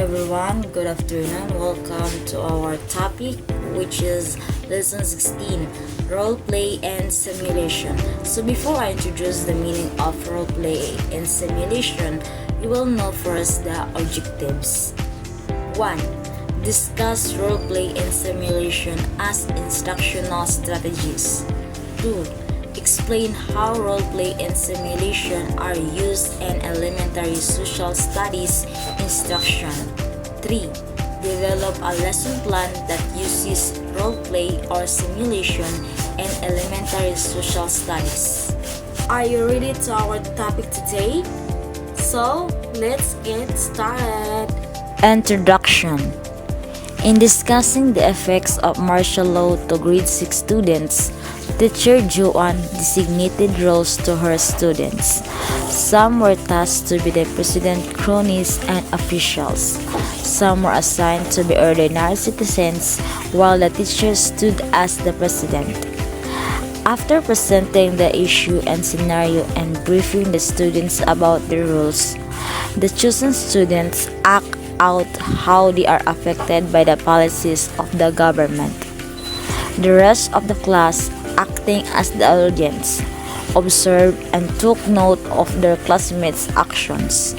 everyone, good afternoon. Welcome to our topic, which is lesson 16, role play and simulation. So before I introduce the meaning of role play and simulation, you will know first the objectives. 1. Discuss role play and simulation as instructional strategies. 2. Explain how role play and simulation are used in elementary social studies instruction. 3. Develop a lesson plan that uses role play or simulation in elementary social studies. Are you ready to our topic today? So, let's get started. Introduction. In discussing the effects of martial law to grade 6 students, Teacher Joanne designated roles to her students. Some were tasked to be the president, cronies, and officials. Some were assigned to be ordinary citizens, while the teacher stood as the president. After presenting the issue and scenario and briefing the students about the rules, the chosen students act out how they are affected by the policies of the government. The rest of the class, acting as the audience, observed and took note of their classmates' actions.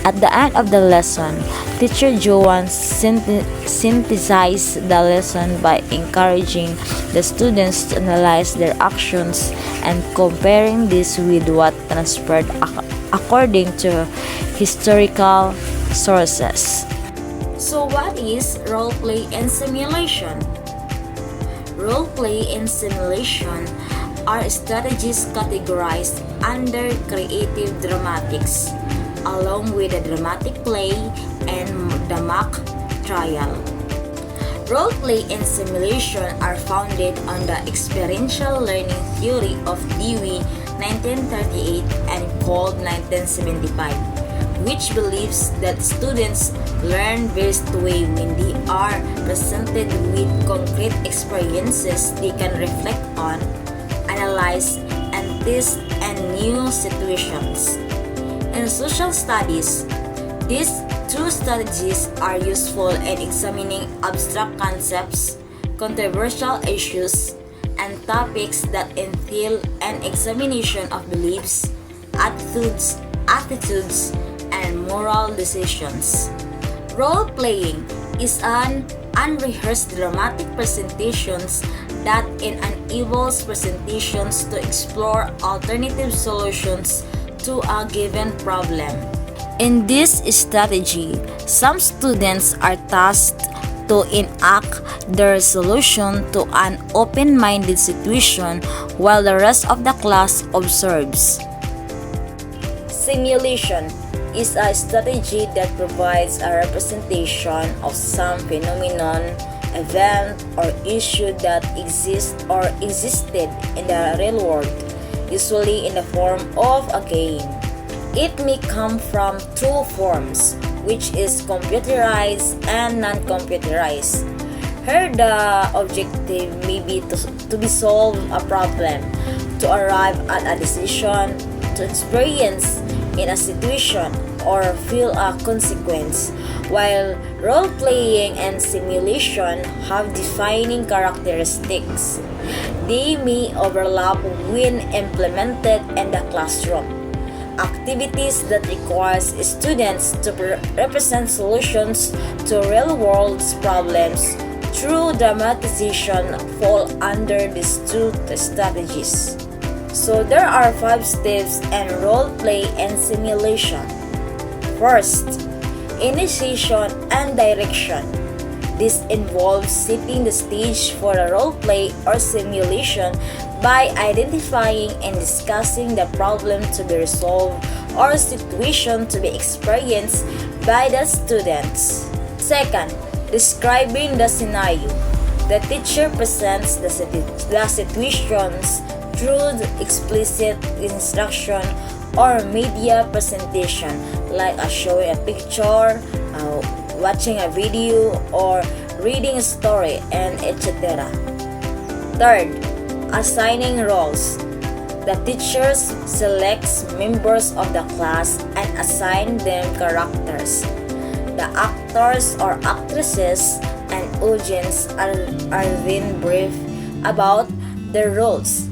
At the end of the lesson, Teacher Joanne synthesized the lesson by encouraging the students to analyze their actions and comparing this with what transpired according to historical sources. So what is role play and simulation? Role play and simulation are strategies categorized under creative dramatics, along with the dramatic play and the mock trial. Role play and simulation are founded on the experiential learning theory of Dewey 1938 and called 1975, which believes that students learn best way when they are presented with concrete experiences they can reflect on, analyze, and test in new situations. In social studies, these two strategies are useful in examining abstract concepts, controversial issues, and topics that entail an examination of beliefs, attitudes, and moral decisions. Role-playing is an unrehearsed dramatic presentations that enables presentations to explore alternative solutions to a given problem. In this strategy, some students are tasked to enact their solution to an open-minded situation while the rest of the class observes. Simulation is a strategy that provides a representation of some phenomenon, event, or issue that exists or existed in the real world, usually in the form of a game. It may come from two forms, which is computerized and non-computerized. Here the objective may be to solve a problem, to arrive at a decision, to experience in a situation, or feel a consequence, while role-playing and simulation have defining characteristics. They may overlap when implemented in the classroom. Activities that requires students to represent solutions to real-world problems through dramatization fall under these two strategies. So there are 5 steps in role play and simulation. First, initiation and direction. This involves setting the stage for a role play or simulation by identifying and discussing the problem to be resolved or situation to be experienced by the students. Second, describing the scenario. The teacher presents the situations through explicit instruction or media presentation like showing a picture, watching a video, or reading a story, and etc. Third, assigning roles. The teachers selects members of the class and assign them characters. The actors or actresses and audience are then briefed about their roles.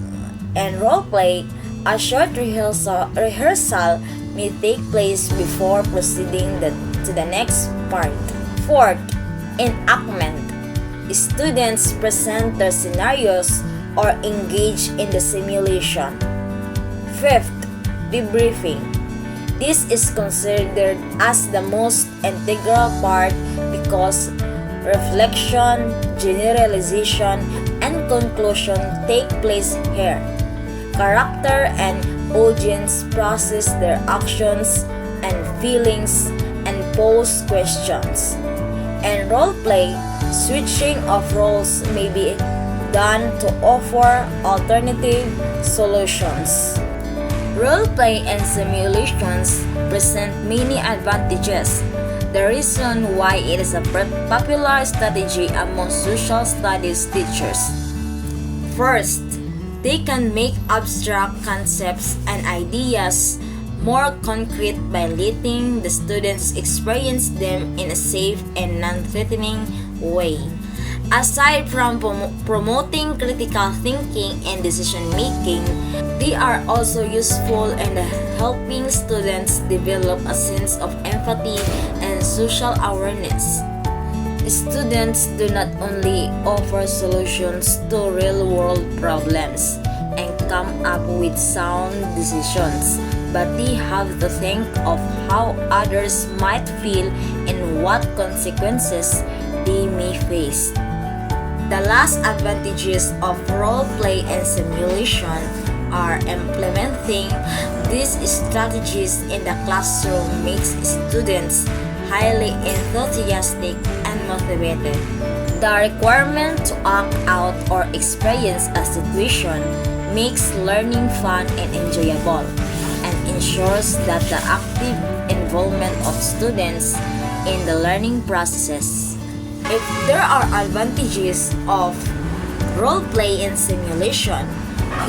And roleplay, a short rehearsal may take place before proceeding to the next part. Fourth, enactment. Students present their scenarios or engage in the simulation. Fifth, debriefing. This is considered as the most integral part because reflection, generalization, and conclusion take place here. Character and audience process their actions and feelings and pose questions. And roleplay, switching of roles may be done to offer alternative solutions. Roleplay and simulations present many advantages. The reason why it is a popular strategy among social studies teachers. First, they can make abstract concepts and ideas more concrete by letting the students experience them in a safe and non-threatening way. Aside from promoting critical thinking and decision making, they are also useful in helping students develop a sense of empathy and social awareness. Students do not only offer solutions to real-world problems and come up with sound decisions, but they have to think of how others might feel and what consequences they may face. The last advantages of role-play and simulation are implementing these strategies in the classroom makes students highly enthusiastic and motivated. The requirement to act out or experience a situation makes learning fun and enjoyable and ensures that the active involvement of students in the learning processes. If there are advantages of role-play and simulation,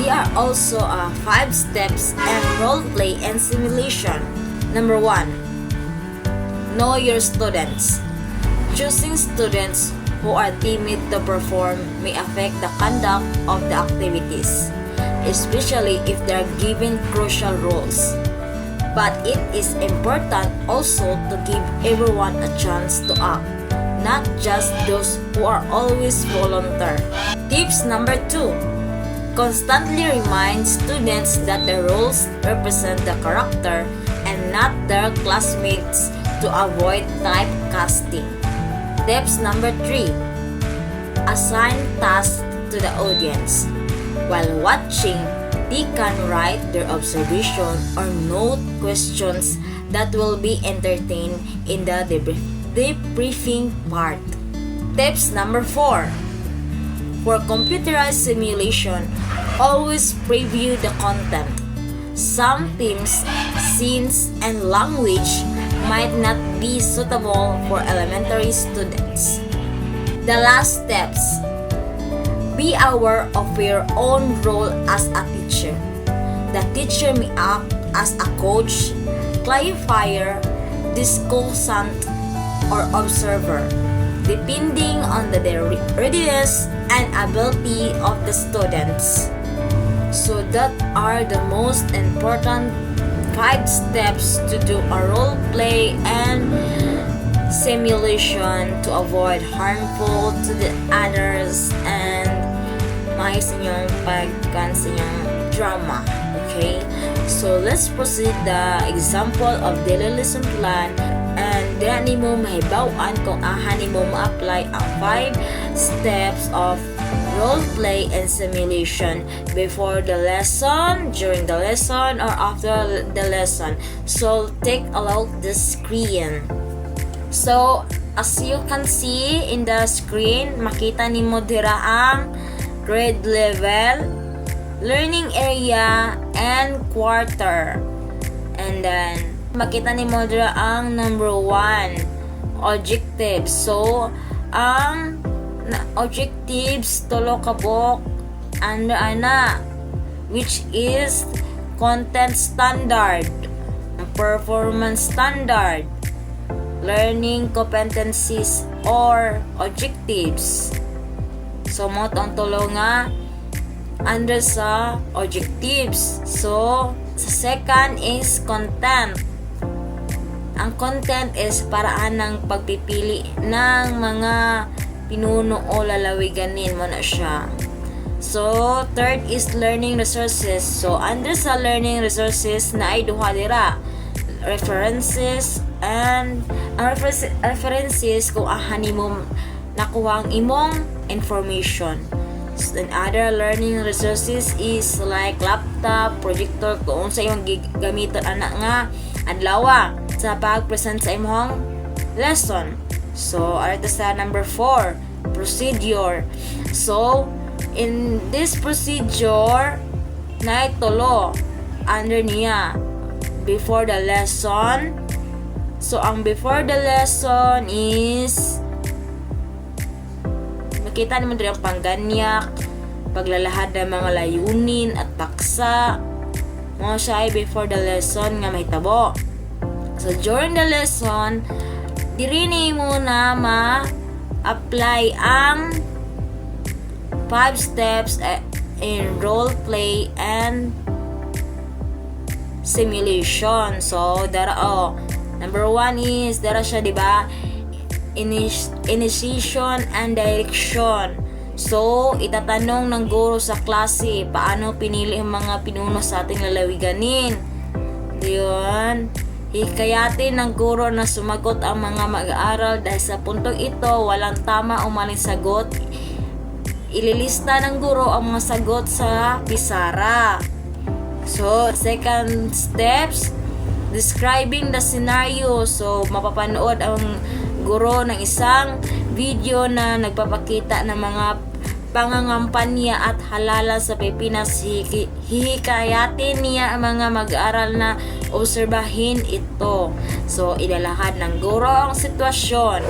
there are also 5 steps in role-play and simulation. Number 1. Know your students. Choosing students who are timid to perform may affect the conduct of the activities, especially if they are given crucial roles. But it is important also to give everyone a chance to act, not just those who are always volunteer. Tips number 2. Constantly remind students that the roles represent the character and not their classmates to avoid typecasting. Tips number 3. Assign tasks to the audience. While watching, they can write their observation or note questions that will be entertained in the debriefing part. Tips number 4. For computerized simulation, always preview the content. Some themes, scenes, and language might not be suitable for elementary students. The last steps. Be aware of your own role as a teacher. The teacher may act as a coach, clarifier, discussant, or observer, depending on the readiness and ability of the students. So that are the most important 5 steps to do a role play and simulation to avoid harmful to the others and maayos inyong pagkan sa inyong drama. Okay? So let's proceed the example of daily lesson plan and dira nimo mahibaw-an kung aha nimo ma-apply ang 5 steps of role play and simulation before the lesson, during the lesson, or after the lesson. So take a look the screen. So as you can see in the screen, makita nimo dira ang grade level, learning area, and quarter. And then makita nimo dira ang number 1, objectives. So ang objectives tulo ka book under ana, which is content standard, performance standard, learning competencies or objectives. So mo tong tulo nga under sa objectives. So sa second is content. Ang content is paraan ng pagpipili ng mga pinuno o lalawiganin mo na siya. So third is learning resources. So under sa learning resources na ay duha dira, references and references kung ahani mo nakuha ang imong information. And other learning resources is like laptop, projector, kung sa imong gamiton anak nga adlaw sa pag-present sa imong lesson. So ito sa number 4, procedure. So in this procedure na tulo under niya before the lesson. So ang before the lesson is makita naman rin ang pangganyak, paglalahad ng mga layunin at paksa. Mga siya ay before the lesson nga mahitabo. So during the lesson, diri ni mo na ma-apply ang 5 steps in role play and simulation. So number 1 is dara siya, di ba? Initiation and direction. So itatanong ng guro sa klase paano pinili ang mga pinuno sa ating lalawiganin. Diyon, hikayatin ng guro na sumagot ang mga mag-aaral dahil sa puntong ito walang tama o maling sagot. Ililista ng guro ang mga sagot sa pisara. So second steps, describing the scenario. So mapapanood ang guro ng isang video na nagpapakita ng mga pangangampanya at halala sa Pilipinas. Hihikayatin niya ang mga mag-aaral na obserbahin ito. So ilalahad ng guro ang sitwasyon.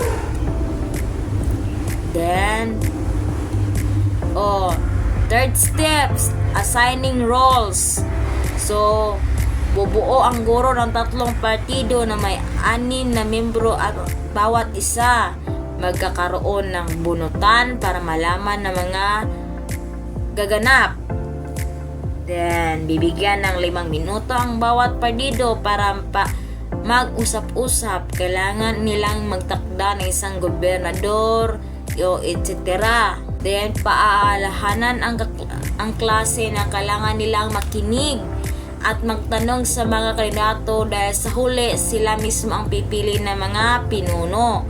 Then third steps, assigning roles. So bubuo ang guro ng 3 partido na may 6 na membro at bawat isa magkakaroon ng bunutan para malaman ng mga gaganap. Then bibigyan ng 5 minuto ang bawat partido para mag-usap-usap. Kailangan nilang magtakda ng isang gobernador o etc. Then paalalahanan ang klase na kailangan nilang makinig at magtanong sa mga kandidato dahil sa huli sila mismo ang pipili ng mga pinuno.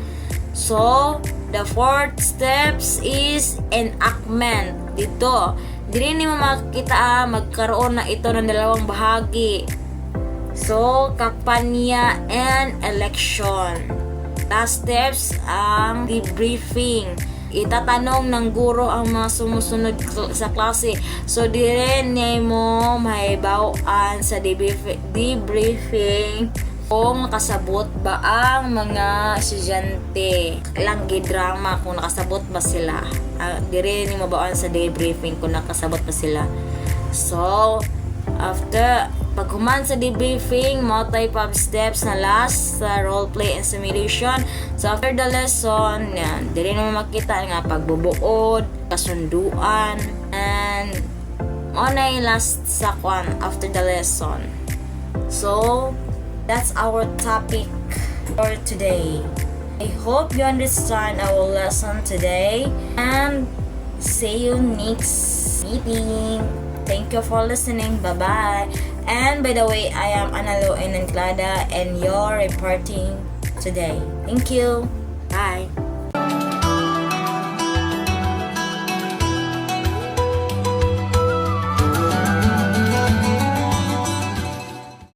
So the fourth steps is enactment. Dito diri mo makita magkaroon na ito ng 2 bahagi. So kampanya and election. Last steps ang debriefing. Itatanong ng guro ang mga sumusunod sa klase. So dire niya mo mahibawaan sa debriefing kung nakasabot ba ang mga estudyante. Langgi drama kung nakasabot ba sila. Dire ni mabawaan sa debriefing kung nakasabot ba sila. So after paghuman sa debriefing, multi 5 steps na last sa role play and simulation. So after the lesson, yan, dili naman makita nga pagbubuod, kasunduan, and onay last sa kwan after the lesson. So that's our topic for today. I hope you understand our lesson today and see you next meeting. Thank you for listening. Bye-bye. And by the way, I am Analo Enanclada and you're reporting today. Thank you. Bye.